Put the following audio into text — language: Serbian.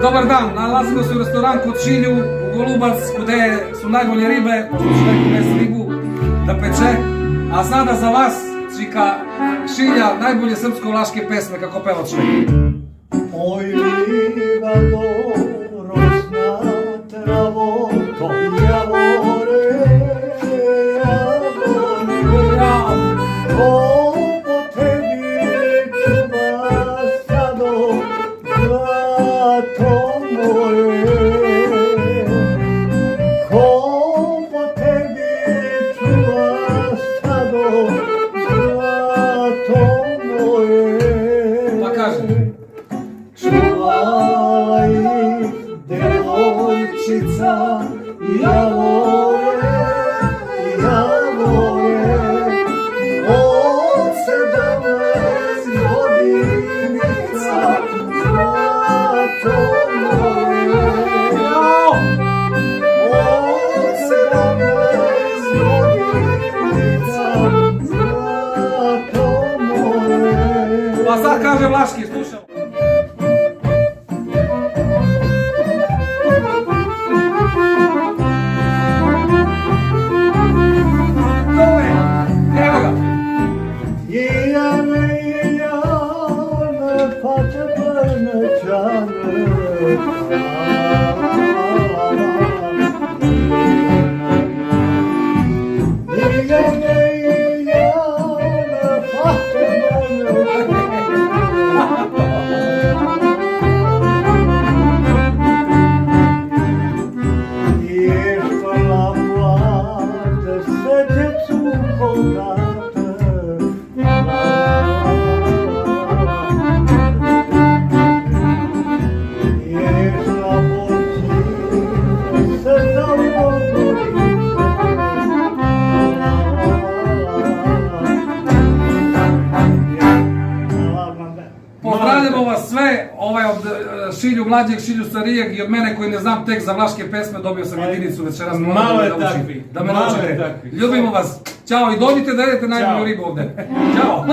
Добар дан, налазиме се у ресторан код Шилју, у Голубац, каде су најбољи рибе, човек без рибу да пече. А сада за вас, чика Шилја, најбољи српско-влашки песме, како пева човек. Oj, livado, rosna travo, javore, ko po tebi čuva stado, zlato moje. Ko po tebi čuva stado, zlato moje. Pa kaže. Čuvaj ih, devojčica, javore, od 17 godinica, zlato moje. Od 17 godinica, zlato moje. Pa sad kaže Vlaški, slušamo. Поздравljamo vas sve, od Šilju mlađeg, Šilju starijeg i od mene koji ne znam tekst za vlaške pesme, dobio sam jedinicu večeras. Malo je takvi. Da me naučite. Ljubimo vas. Ćao i dođite da jedete najbolju ribu ovde. Ćao.